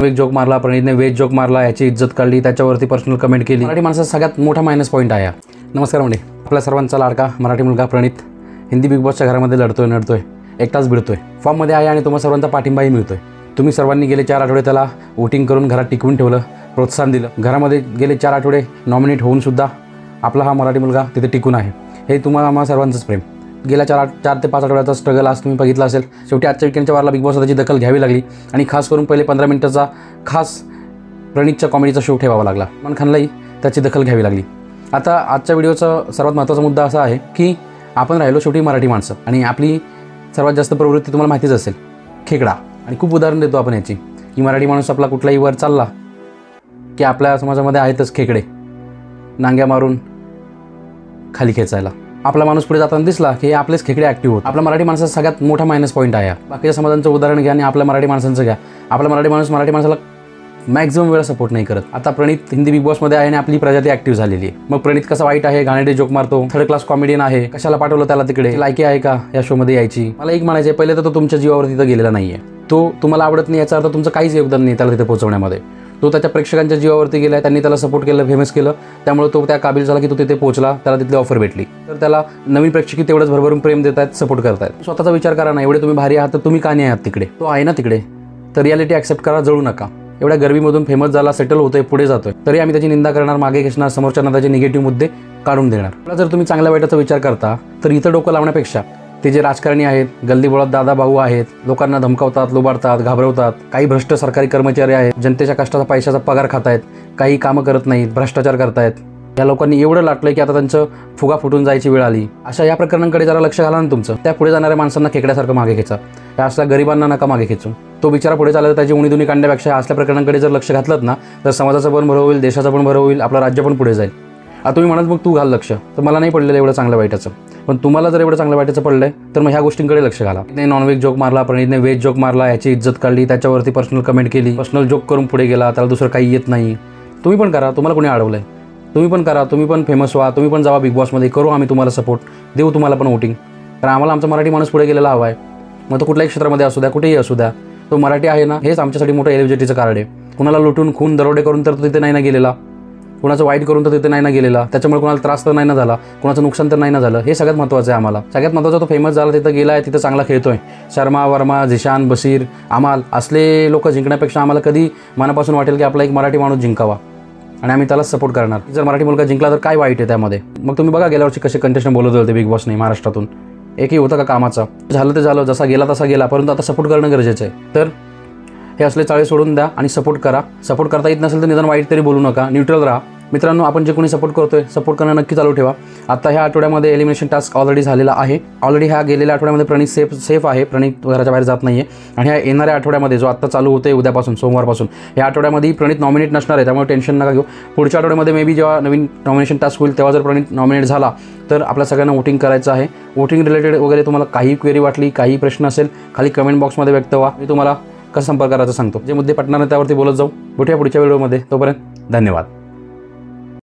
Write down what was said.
एक जोक मारला, प्रणीतने veg joke मारला, याची इज्जत काढली, त्याच्यावरती पर्सनल कमेंट केली. मराठी माणसाचा सगळ्यात मोठा मायनस पॉईंट आहे. नमस्कार म्हणजे आपल्या सर्वांचा लाडका मराठी मुलगा प्रणीत हिंदी बिग बॉसच्या घरामध्ये नडतोय, एकटाच भिडतोय, फॉर्ममध्ये आहे आणि तुम्हा सर्वांचा पाठिंबाही मिळतोय. तुम्ही सर्वांनी गेले 4 आठवडे त्याला वोटिंग करून घरात टिकवून ठेवलं, प्रोत्साहन दिलं. घरामध्ये गेले 4 आठवडे नॉमिनेट होऊन सुद्धा आपला हा मराठी मुलगा तिथे टिकून आहे. हे तुम्हाला आम्हा सर्वांचंच प्रेम. गेल्या 4 ते 5 आठवड्याचा स्ट्रगल आज तुम्ही बघितला असेल. शेवटी आजच्या विकेंडच्या वारला बिग बॉस त्याची दखल घ्यावी लागली आणि खास करून पहिले 15 मिनिटाचा खास प्रणीतच्या कॉमेडीचा शो ठेवावा लागला. सलमान खानलाही त्याची दखल घ्यावी लागली. आता आजच्या व्हिडिओचा सर्वात महत्त्वाचा मुद्दा असा आहे की आपण राहिलो शेवटी मराठी माणसं आणि आपली सर्वात जास्त प्रवृत्ती तुम्हाला माहितीच असेल, खेकडा. आणि खूप उदाहरण देतो आपण याची की मराठी माणूस आपला कुठलाही वर चालला की आपल्या समाजामध्ये आहेतच खेकडे, नांग्या मारून खाली खेचायला. आपला माणूस पुढे जाताना दिसला की आपलेच खेकडे ॲक्टिव्ह होत. आपला मराठी माणसाचा सगळ्यात मोठा मायनस पॉईंट आहे. बाकीच्या समाजांचं उदाहरण घ्या आणि आपल्या मराठी माणसांचं घ्या. आपला मराठी माणसाला मॅक्झिमम वेळा सपोर्ट नाही करत. आता प्रणीत हिंदी बिग बॉसमध्ये आहे आणि आपली प्रजाती ॲक्टिव्ह झालेली आहे. मग प्रणीत कसा वाईट आहे, घाणेरडे जोक मारतो, 3rd क्लास कॉमेडियन आहे, कशाला पाठवलं त्याला तिकडे, लायकी आहे का या शोमध्ये यायची. मला एक म्हणायचं आहे, पहिले तर तो तुमच्या जीवावर तिथं गेलेला नाही आहे. तो तुम्हाला आवडत नाही याचा अर्थ तुमचं काहीच योगदान नाही त्याला तिथे पोहोचवण्यामध्ये. तो त्याच्या प्रेक्षकांच्या जीवावरती गेला, त्यांनी त्याला सपोर्ट केलं, फेमस केलं, त्यामुळे तो त्या काबिल झाला की तो तिथे पोहोचला, त्याला तिथली ऑफर भेटली. तर त्याला नवीन प्रेक्षक तेवढंच भरभरून प्रेम देत आहेत, सपोर्ट करतायत. स्वतःचा विचार करा ना, एवढे तुम्ही भारी आहात तर तुम्ही का नाही आहात तिकडे. तो आहे ना तिकडे, तर रियालिटी ॲक्सेप्ट करा, जळू नका. एवढ्या गर्वीमधून फेमस झाला, सेटल होतोय, पुढे जातोय, तरी आम्ही त्याची निंदा करणार, मागे घेणार, समोरच्यांना त्याचे निगेटिव्ह मुद्दे काढून देणार. जर तुम्ही चांगल्या वाईटाचा विचार करता तर इथं डोकं लावण्यापेक्षा ते जे राजकारणी आहेत, गल्लीबोळात दादा भाऊ आहेत, लोकांना धमकावतात, लुबाडतात, घाबरवतात, काही भ्रष्ट सरकारी कर्मचारी आहेत, जनतेच्या कष्टाचा पैशाचा पगार खातायत, काही कामं करत नाहीत, भ्रष्टाचार करतायत. या लोकांनी एवढं लाटलंय की आता त्यांचं फुगा फुटून जायची वेळ आली. अशा या प्रकरणांकडे जरा लक्ष घाला ना तुमचं. त्या पुढे जाणाऱ्या माणसांना खेकड्यासारखं मागे खेचा. या असल्या गरिबांना नका मागे खेचू. तो बिचारा पुढे चालला तर त्याची उणीधुणी काढण्यापेक्षा असल्या प्रकरणांकडे जर लक्ष घातलं ना तर समाजाचं पण बरं होईल, देशाचं पण बरं होईल, आपलं राज्य पण पुढे जाईल. आता तुम्ही म्हणत मग तू घाल लक्ष, तर मला नाही पडलेलं एवढं चांगलं वाईटाचं, पण तुम्हाला जर एवढं चांगलं वाईटाचं पडलंय तर मग ह्या गोष्टींकडे लक्ष घाला. नॉनव्हेज जोक मारला, प्रणीतने वेज जोक मारला, याची इज्जत काढली, त्याच्यावरती पर्सनल कमेंट केली, पर्सनल जोक करून पुढे गेला, त्याला दुसरं काही येत नाही. तुम्ही पण करा, तुम्हाला कोणी अडवलंय, तुम्ही पण करा, तुम्ही पण फेमस व्हा, तुम्ही पण जावा बिग बॉसमध्ये, करू आम्ही तुम्हाला सपोर्ट, देऊ तुम्हाला पण वोटिंग. कारण आम्हाला आमचा मराठी माणूस पुढे गेलेला हवा आहे. मग तो कुठल्याही क्षेत्रामध्ये असू द्या, कुठेही असू द्या, तो मराठी आहे ना, हेच आमच्यासाठी मोठं एलिजिबिलिटीचं कार्ड आहे. कुणाला लुटून खून दरोडे करून तर तो तिथे नाही ना गेलेला, कुणाचं वाईट करून तर तिथे नाही ना गेलेला, त्याच्यामुळे कुणाला त्रास तर नाही ना झाला, कुणाचं नुकसान तर नाही ना झालं. हे सगळ्यात महत्त्वाचं आहे आम्हाला. सगळ्यात महत्त्वाचं तो फेमस झाला, तिथं गेला आहे, तिथं चांगला खेळतोय. शर्मा, वर्मा, झिशान, बशीर, अमाल असले लोक जिंकण्यापेक्षा आम्हाला कधी मनापासून वाटेल की आपला एक मराठी माणूस जिंकावा आणि आम्ही त्याला सपोर्ट करणार. जर मराठी मुलगा जिंकला तर काय वाईट आहे त्यामध्ये. मग तुम्ही बघा गेल्या वर्षी कसे कंटेस्टंट बोलत होते बिग बॉसने महाराष्ट्रातून, एकही होतं का कामाचा. झालं ते झालं, जसा गेला तसा गेला, परंतु आता सपोर्ट करणं गरजेचं आहे. तर हे असले चाळे सोडून द्या आणि सपोर्ट करा. सपोर्ट करता येत नसेल तर निदान वाईट तरी बोलू नका, न्यूट्रल राहा. मित्रांनो, आपण जे कोणी सपोर्ट करतोय, सपोर्ट करणं नक्की चालू ठेवा. आता ह्या आठवड्यामध्ये एलिमिनेशन टास्क ऑलरेडी झालेला आहे. ऑलरेडी ह्या गेलेल्या आठवड्यामध्ये प्रणीत सेफ आहे. प्रणीत घराच्या बाहेर जात नाही आहे. आणि ह्या येणाऱ्या आठवड्यामध्ये जो आत्ता चालू होते उद्यापासून, सोमवारपासून, ह्या आठवड्यामध्ये प्रणीत नॉमिनेट नसणार आहे, त्यामुळे टेन्शन नका घेऊ. पुढच्या आठवड्यामध्ये मे बी जेव्हा नवीन नॉमिनेशन टास्क होईल तेव्हा जर प्रणीत नॉमिनेट झाला तर आपल्या सगळ्यांना वोटिंग करायचं आहे. वोटिंग रिलेटेड वगैरे तुम्हाला काही क्वेरी वाटली, काही प्रश्न असेल, खाली कमेंट बॉक्समध्ये व्यक्त व्हा. मी तुम्हाला कसं संपर्क करायचं सांगतो. जे मुद्दे पटणार त्यावरती बोलत जाऊ. भेटूया पुढच्या व्हिडिओमध्ये. तोपर्यंत धन्यवाद.